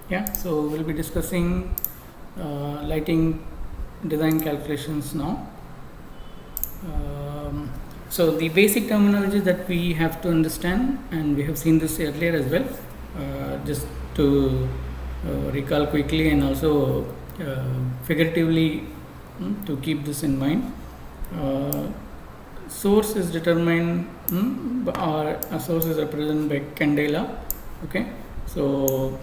Yeah, so we'll be discussing lighting design calculations now. So the basic terminology that we have to understand, and we have seen this earlier as well, just to recall quickly and also figuratively to keep this in mind. Source is determined or a source is represented by candela. Okay, so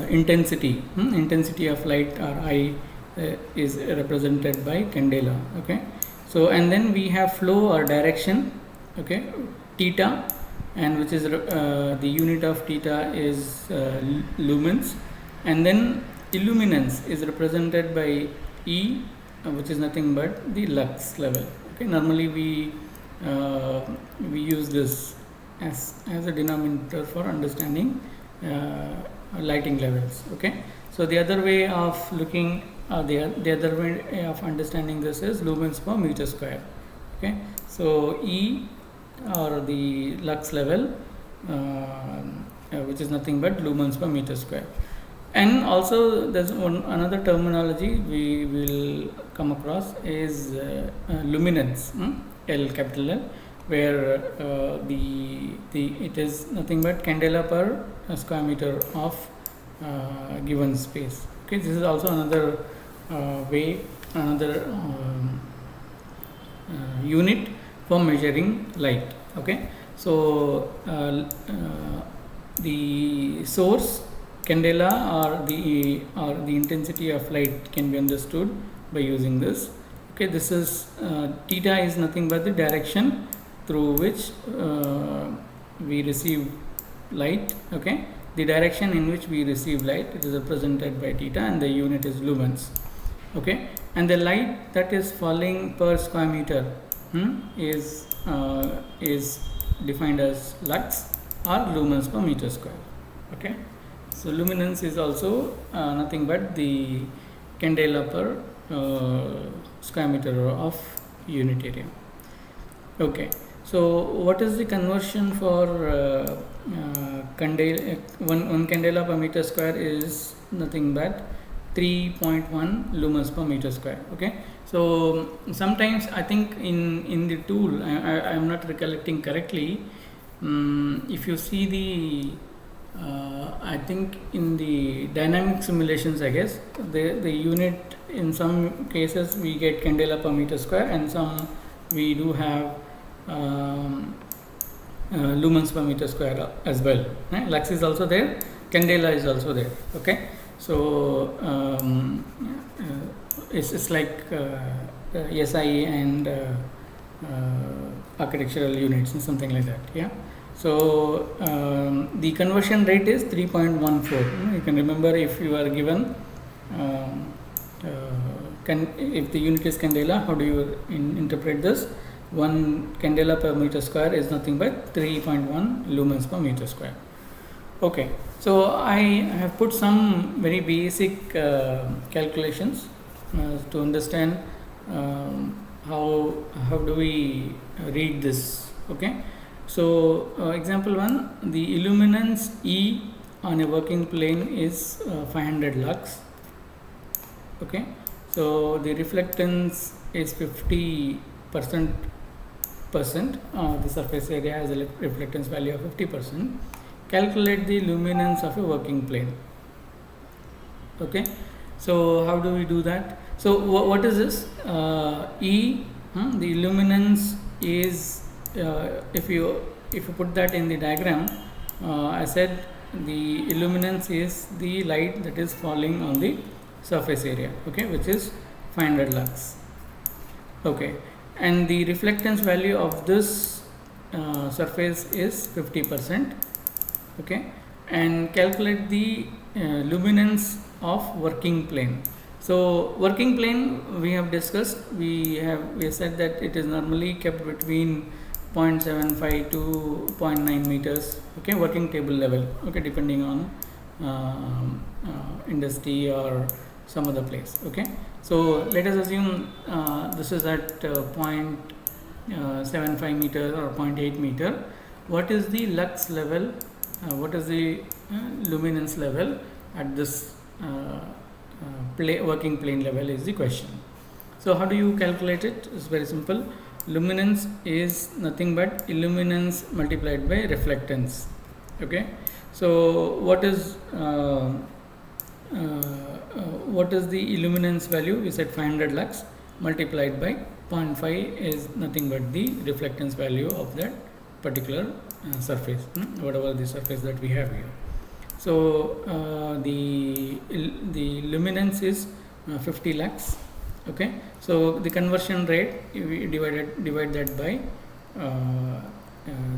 intensity of light or I is represented by candela. Okay, so and then we have flow or direction. Okay, theta, and which is the unit of theta is lumens, and then illuminance is represented by E, which is nothing but the lux level. Okay, normally we use this as a denominator for understanding lighting levels. Okay, so the other way of looking the other way of understanding this is lumens per meter square. Okay, so E or the lux level which is nothing but lumens per meter square. And also there's another terminology we will come across is luminance, L, capital L, where it is nothing but candela per square meter of given space. Okay, this is also another way, another unit for measuring light. Okay, so the source candela or the intensity of light can be understood by using this. Okay, this is theta is nothing but the direction through which we receive light. Okay, the direction in which we receive light, it is represented by theta, and the unit is lumens. Okay, and the light that is falling per square meter is defined as lux or lumens per meter square. Okay, so luminance is also nothing but the candela per square meter of unit area. Okay, so what is the conversion for candela? One candela per meter square is nothing but 3.1 lumens per meter square. Okay, so sometimes I think in the tool, I am not recollecting correctly, if you see the I think in the dynamic simulations, I guess the unit, in some cases we get candela per meter square, and some we do have lumens per meter square as well. Lux is also there, candela is also there. Okay, so it's like SI and architectural units and something like that. Yeah. So the conversion rate is 3.14. You can remember, if you are given if the unit is candela, how do you interpret this? 1 candela per meter square is nothing but 3.1 lumens per meter square. Okay, so I have put some very basic calculations to understand how do we read this. Okay, so example 1, the illuminance E on a working plane is 500 lux. Okay, so the reflectance is 50%. The surface area has a reflectance value of 50%. Calculate the luminance of a working plane. Okay, so how do we do that? So what is this? E, the luminance is, if you put that in the diagram, I said the illuminance is the light that is falling on the surface area. Okay, which is 500 lux. Okay, and the reflectance value of this surface is 50%. Okay, and calculate the luminance of working plane. So working plane, we have discussed, we said that it is normally kept between 0.75 to 0.9 meters. Okay, working table level. Okay, depending on industry or some other place. Okay, so let us assume this is at 0.75 meter or 0.8 meter. What is the lux level? What is the luminance level at this working plane level is the question. So how do you calculate it? It's very simple. Luminance is nothing but illuminance multiplied by reflectance. Okay, so what is the illuminance value? We said 500 lux multiplied by 0.5 is nothing but the reflectance value of that particular surface, whatever the surface that we have here. So the luminance is 50 lux. Okay, so the conversion rate, we divide that by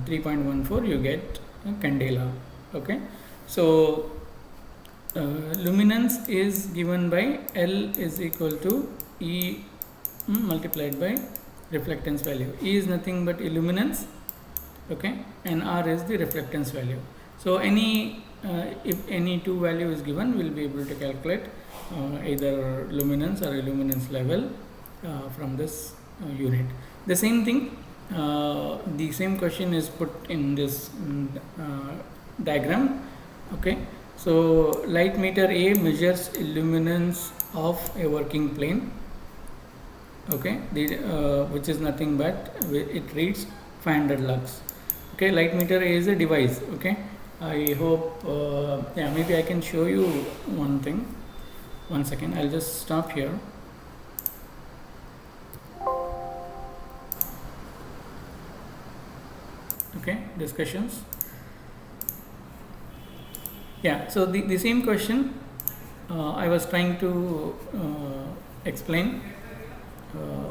3.14, you get candela. Okay, so luminance is given by L is equal to E multiplied by reflectance value. E is nothing but illuminance, okay, and R is the reflectance value. So if any two value is given, we will be able to calculate either luminance or illuminance level from this unit. The same thing, the same question is put in this diagram. Okay, so light meter A measures illuminance of a working plane. Okay, which is nothing but it reads 500 lux. Okay, light meter A is a device. Okay, I hope yeah, maybe I can show you one thing. One second, I'll just stop here. Okay, discussions. Yeah, so the same question I was trying to explain.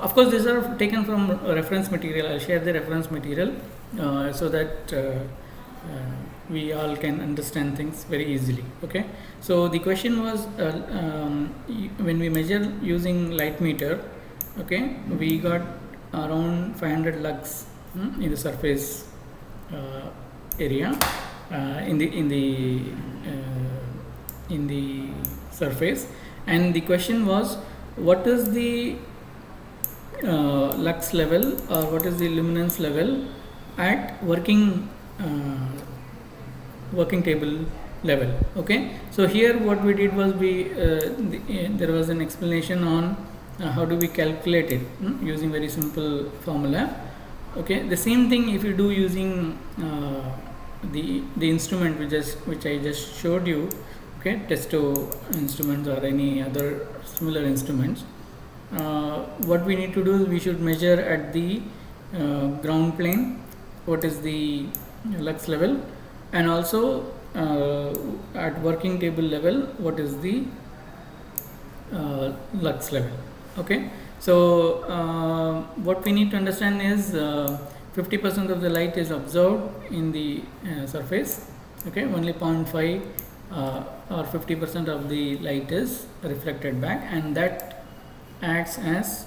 Of course, these are taken from reference material. I'll share the reference material so that we all can understand things very easily. Okay, so the question was when we measure using light meter, okay, we got around 500 lux in the surface area in the surface, and the question was what is the lux level or what is the luminance level at working table level. Okay, so here what we did was there was an explanation on how do we calculate it using very simple formula. Okay, the same thing if you do using the instrument which I just showed you. Okay, testo instruments or any other similar instruments. What we need to do is we should measure at the ground plane what is the lux level, and also at working table level what is the lux level. Okay, so what we need to understand is 50% of the light is absorbed in the surface. Okay, only 0.5 or 50% of the light is reflected back, and that acts as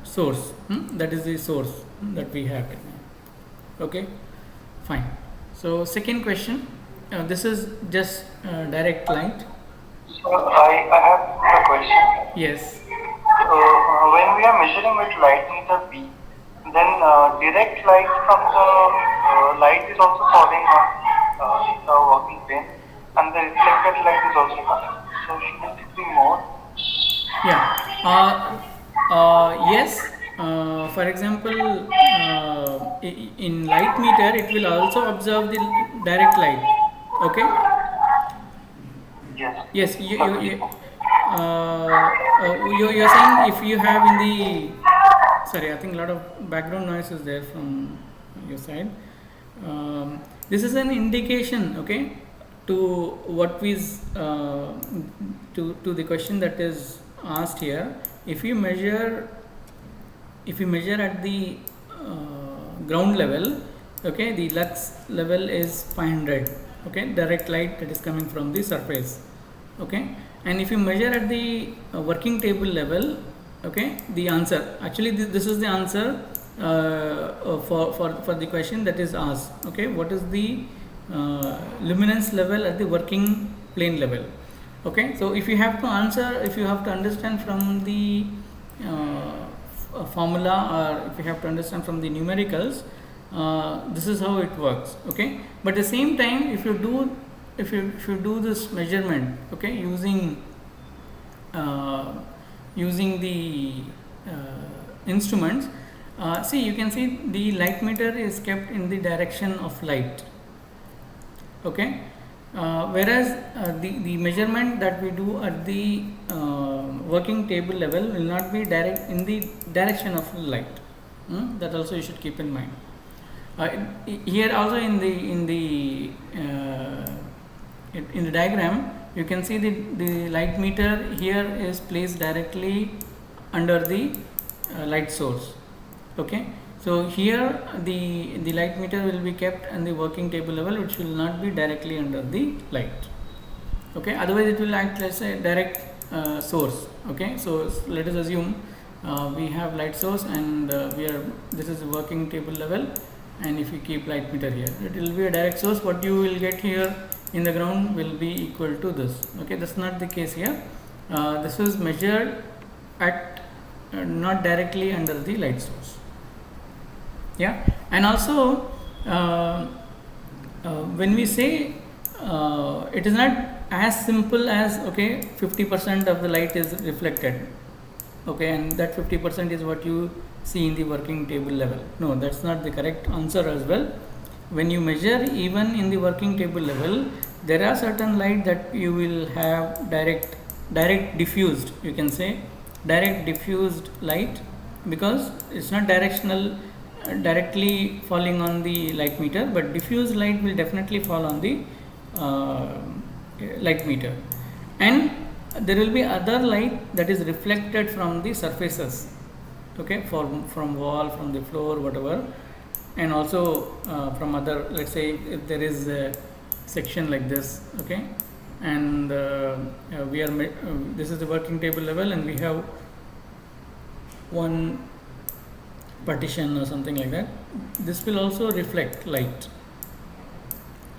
source. That is the source that we have. Okay, fine. So second question, this is just direct light. So I have a question. Yes. When we are measuring with light meter B, then direct light from the light is also falling on the working plane, and the reflected light is also coming. So should it be more? Yeah. Yes. For example, in light meter, it will also observe the direct light. Okay. Yes. Yes. You're saying if you have in the, sorry, I think a lot of background noise is there from your side. This is an indication, okay, to what is to the question that is asked here. If you measure at the ground level, okay, the lux level is 500. Okay, direct light that is coming from the surface. Okay, and if you measure at the working table level, okay, the answer, actually this is the answer for the question that is asked. Okay, what is the luminance level at the working plane level? Okay, so if you have to answer, if you have to understand from the formula, or if you have to understand from the numericals, this is how it works. Okay, but at the same time, if you do if you do this measurement, okay, using the instruments, see, you can see the light meter is kept in the direction of light, okay, whereas the measurement that we do at the working table level will not be direct in the direction of light. That also you should keep in mind. Here also in the diagram, you can see the light meter here is placed directly under the light source, okay. So here the light meter will be kept on the working table level, which will not be directly under the light, okay. Otherwise it will act as a direct source, okay. So let us assume we have light source, and this is the working table level, and if you keep light meter here, it will be a direct source. What you will get here in the ground will be equal to this, okay. That's not the case here. This is measured at not directly under the light source, yeah. And also when we say it is not as simple as, okay, 50% of the light is reflected, okay, and that 50% is what you see in the working table level. No, that's not the correct answer as well. When you measure even in the working table level, there are certain light that you will have direct diffused, you can say direct diffused light, because it's not directly falling on the light meter, but diffused light will definitely fall on the light meter. And there will be other light that is reflected from the surfaces, okay, from wall, from the floor, whatever, and also from other, let's say if there is a section like this, okay, and this is the working table level, and we have one partition or something like that. This will also reflect light,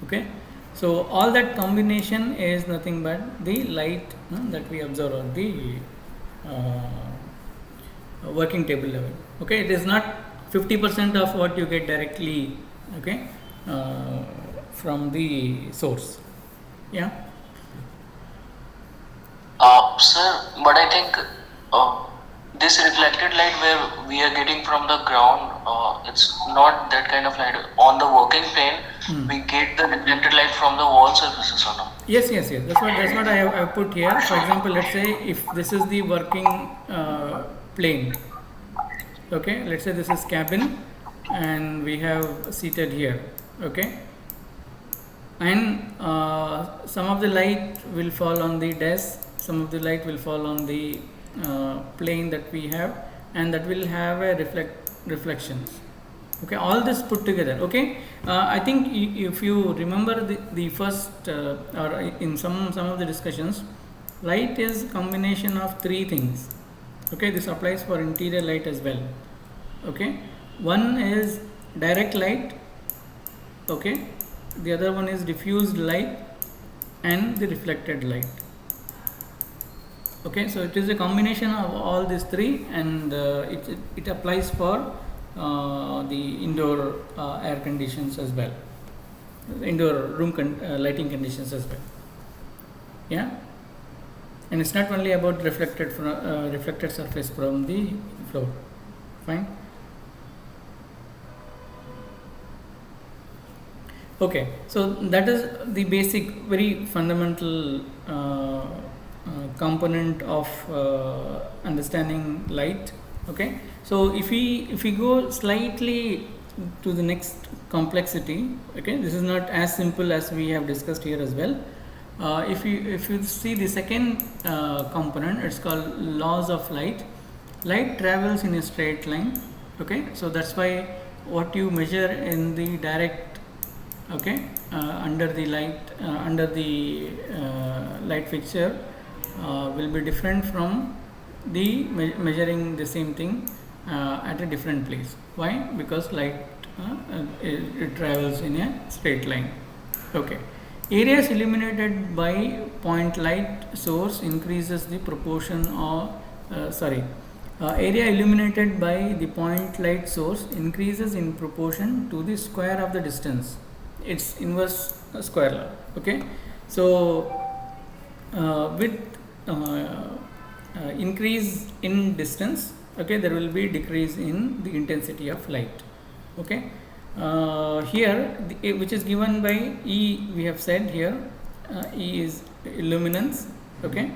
okay. So all that combination is nothing but the light that we observe on the working table level, okay. It is not 50% of what you get directly, okay, from the source, yeah. Sir, but I think this reflected light where we are getting from the ground, it's not that kind of light. On the working plane, we get the reflected light from the wall surfaces or not? Yes. That's what I have put here. For example, let's say if this is the working plane, okay, let's say this is cabin, and we have seated here, okay, and some of the light will fall on the desk, some of the light will fall on the plane that we have, and that will have a reflections, okay. All this put together, okay. I think if you remember the first or in some of the discussions, light is combination of three things, okay. This applies for interior light as well, okay. One is direct light, okay, the other one is diffused light, and the reflected light, okay. So it is a combination of all these three, and it applies for the indoor air conditions as well, indoor room lighting conditions as well, yeah. And it's not only about reflected surface from the floor, fine. Okay, so that is the basic, very fundamental component of understanding light, okay. So if we go slightly to the next complexity, okay, this is not as simple as we have discussed here as well. If you see the second component, it's called laws of light. Light travels in a straight line, okay. So that's why what you measure in the direct, okay, under the light fixture will be different from the measuring the same thing at a different place. Why? Because light it travels in a straight line, okay. Areas illuminated by point light source increases the proportion of area illuminated by the point light source increases in proportion to the square of the distance its inverse square law. Okay, so with increase in distance, okay, there will be decrease in the intensity of light. Okay, here which is given by E, we have said here E is illuminance. Okay,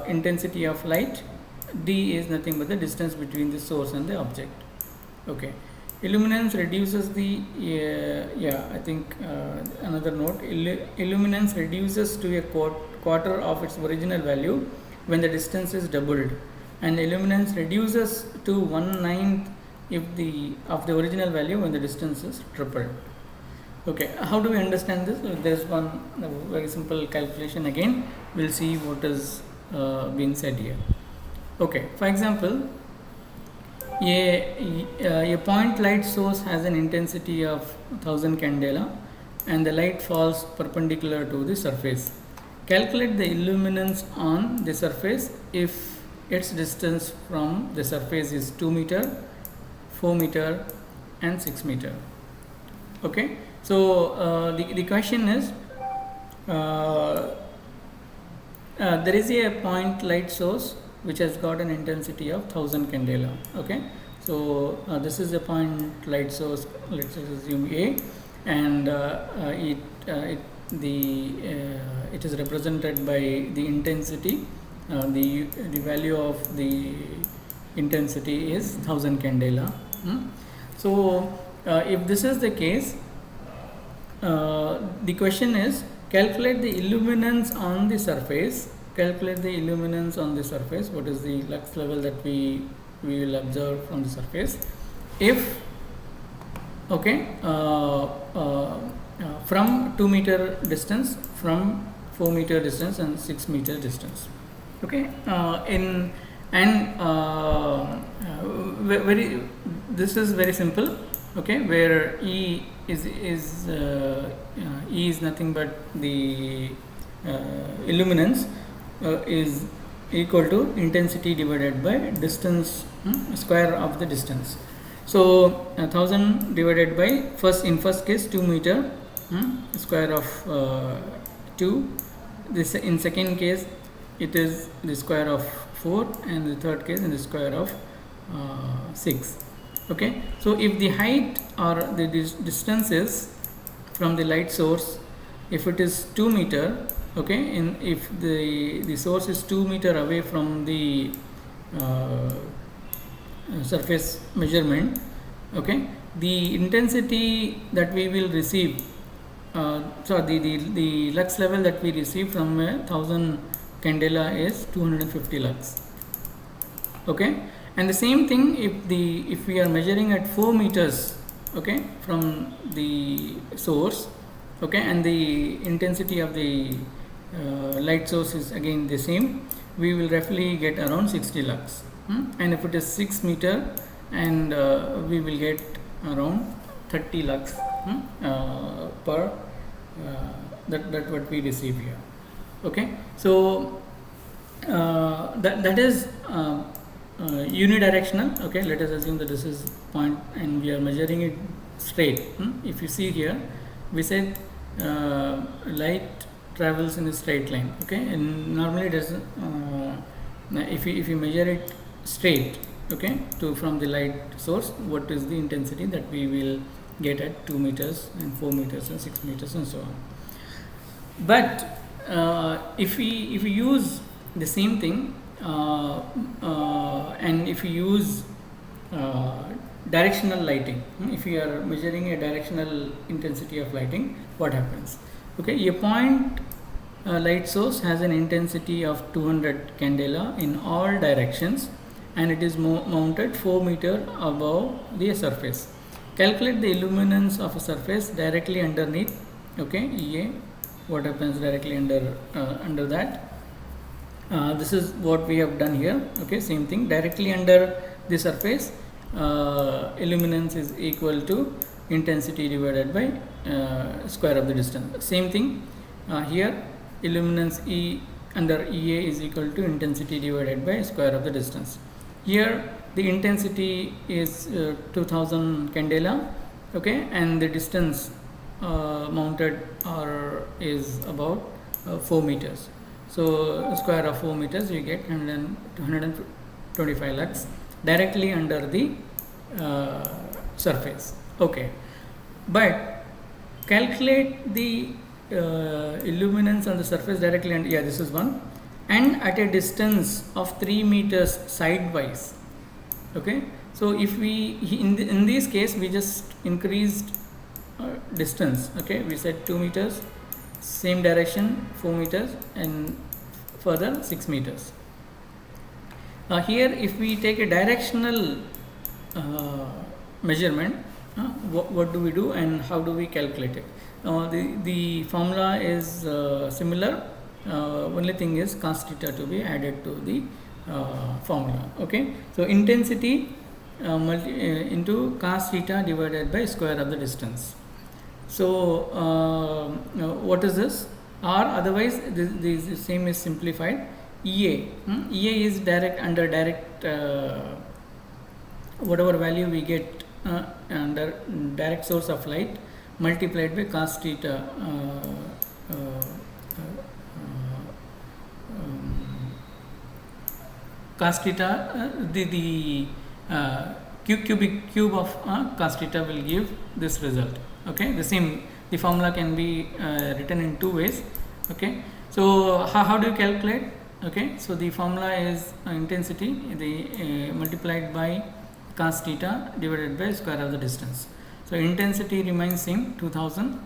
intensity of light, D is nothing but the distance between the source and the object. Okay, illuminance reduces the I think another note, illuminance reduces to a quarter of its original value when the distance is doubled, and illuminance reduces to 1/9 if of the original value when the distance is tripled. Okay, how do we understand this? There is one very simple calculation. Again, we'll see what is being said here. Okay, for example, a point light source has an intensity of 1000 candela and the light falls perpendicular to the surface. Calculate the illuminance on the surface if its distance from the surface is 2 meter, 4 meter and 6 meter. Okay, so the question is, there is a point light source which has got an intensity of 1000 candela. Okay, so this is a point light source, let's assume A, and it is represented by the intensity. The value of the intensity is 1000 candela. So if this is the case, the question is, calculate the illuminance on the surface. Calculate the illuminance on the surface. What is the lux level that we will observe from the surface if, okay, from 2 meter distance, from 4 meter distance and 6 meter distance. Okay, this is very simple. Okay, where E is nothing but the illuminance is equal to intensity divided by distance, square of the distance. So 1000 divided by first case 2 meter, square of 2. This in second case it is the square of 4, and the third case in the square of 6. Okay, so if the height or the distances from the light source, if it is 2 meter, okay, and if the source is 2 meter away from the surface measurement, okay, the intensity that we will receive, so the lux level that we receive from 1000 candela is 250 lux. Okay, and the same thing if we are measuring at 4 meters, okay, from the source, okay, and the intensity of the light source is again the same, we will roughly get around 60 lux. And if it is 6 meter, and we will get around 30 lux per that what we receive here. Okay, so that is unidirectional. Okay, let us assume that this is point and we are measuring it straight. If you see here, we said light travels in a straight line. Okay, and normally it doesn't. If you measure it straight, okay, from the light source, what is the intensity that we will get at 2 meters and 4 meters and 6 meters and so on. But if we use the same thing, and if we use directional lighting, if we are measuring a directional intensity of lighting, what happens? Okay, a point light source has an intensity of 200 candela in all directions, and it is mounted 4 meter above the surface. Calculate the illuminance of a surface directly underneath. Okay, EA. What happens directly under that? This is what we have done here. Okay, same thing, directly under the surface, illuminance is equal to intensity divided by square of the distance. Same thing here, illuminance E under EA is equal to intensity divided by square of the distance. Here the intensity is 2000 candela, okay, and the distance mounted or is about 4 meters. So square of 4 meters you get 125 lux directly under the surface. Okay, but calculate the illuminance on the surface directly, and yeah, this is one, and at a distance of 3 meters sidewise. Okay, so if we in this case we just increased distance. Okay, we said 2 meters, same direction 4 meters, and further 6 meters. Here if we take a directional measurement, what do we do and how do we calculate it? The formula is similar, only thing is cos theta to be added to the formula. Okay, so intensity into cos theta divided by square of the distance. So what is this? Or otherwise the same is simplified. EA is direct under direct whatever value we get under direct source of light multiplied by cos theta cos theta the cubic cube of cos theta will give this result. Okay, the formula can be written in two ways. Okay, so how do you calculate? Okay, so the formula is intensity multiplied by cos theta divided by square of the distance. So intensity remains same, 2000.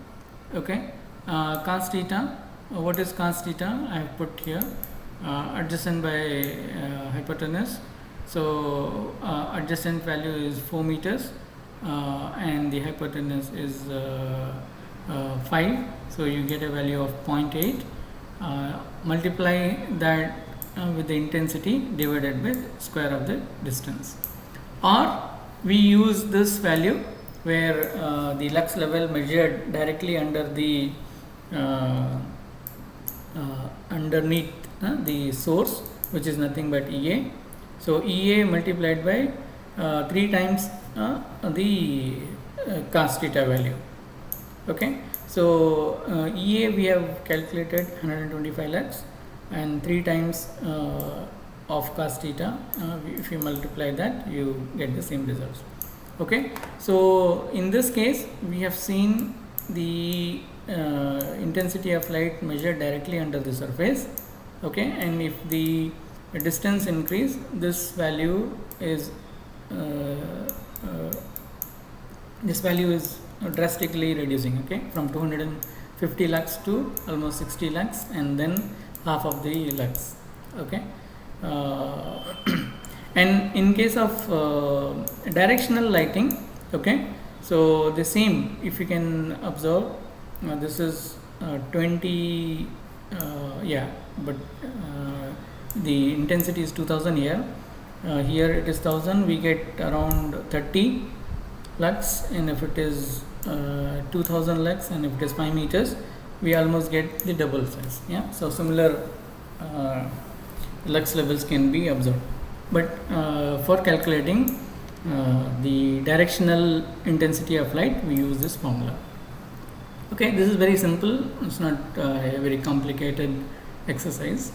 Okay, cos theta, what is cos theta? I have put here adjacent by hypotenuse. So adjacent value is 4 meters and the hypotenuse is 5. So you get a value of 0.8. Multiply that with the intensity divided by square of the distance, or we use this value where the lux level measured directly under the underneath the source, which is nothing but EA. So EA multiplied by 3 times the cos theta value. Okay, so EA we have calculated 125 lux, and 3 times of cos theta, if you multiply that you get the same results. Okay, so in this case we have seen the intensity of light measured directly under the surface. Okay, and if the distance increase, this value is drastically reducing. Okay, from 250 lux to almost 60 lux, and then half of the lux. Okay, and in case of directional lighting, okay, so the same, if you can observe, this is 20 but the intensity is 2000 here. Here it is 1000, we get around 30 lux, and if it is 2000 lux and if it is 5 meters, we almost get the double size. Yeah, so similar lux levels can be observed, but for calculating the directional intensity of light, we use this formula. Okay, this is very simple, it's not a very complicated exercise,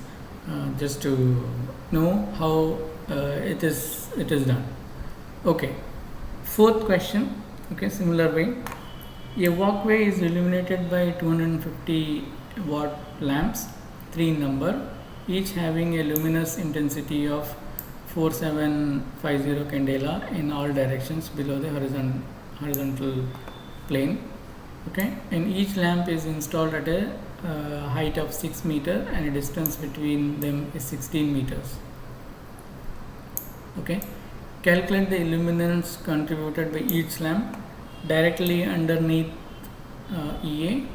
just to know how it is done. Okay, fourth question. Okay, similar way, a walkway is illuminated by 250 watt lamps, 3 in number, each having a luminous intensity of 4750 candela in all directions below the horizontal plane. Okay, and each lamp is installed at a height of 6 meters and a distance between them is 16 meters. Okay, calculate the illuminance contributed by each lamp directly underneath EA.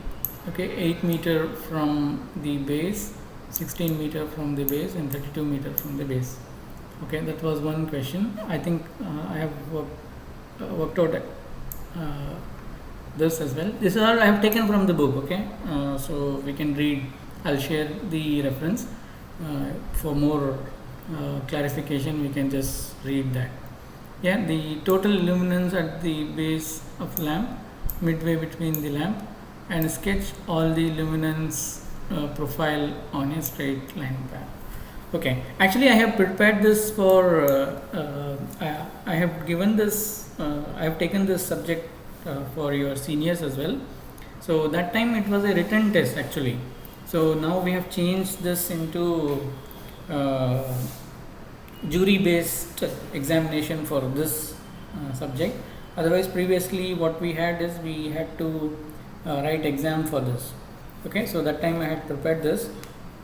Okay, 8 meter from the base, 16 meter from the base, and 32 meter from the base. Okay, that was one question. I think I have worked out this as well. This is all I have taken from the book. Okay, so we can read. I'll share the reference for more clarification. We can just read that. Yeah, the total luminance at the base of lamp midway between the lamp and sketch all the luminance profile on a straight line path. Okay, actually I have prepared this for, I have given this, I have taken this subject for your seniors as well. So that time it was a written test actually. So now we have changed this into jury based examination for this subject. Otherwise previously what we had is we had to write exam for this. Okay, so that time I had prepared this,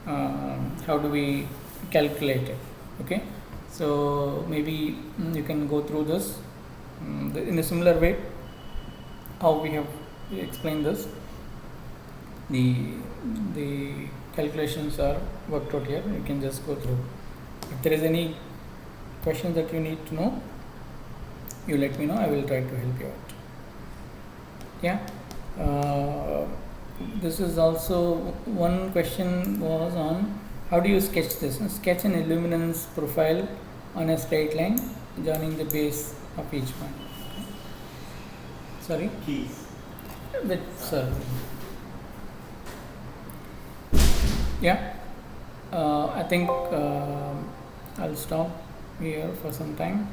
how do we calculate it. Okay, so maybe you can go through this in a similar way how we have explained this. The calculations are worked out here, you can just go through. If there is any question that you need to know, you let me know, I will try to help you out. Yeah, this is also one question was on how do you sketch this. Sketch an illuminance profile on a straight line joining the base of each point. Sorry? Keys. With sir. Yeah, I think I'll stop here for some time.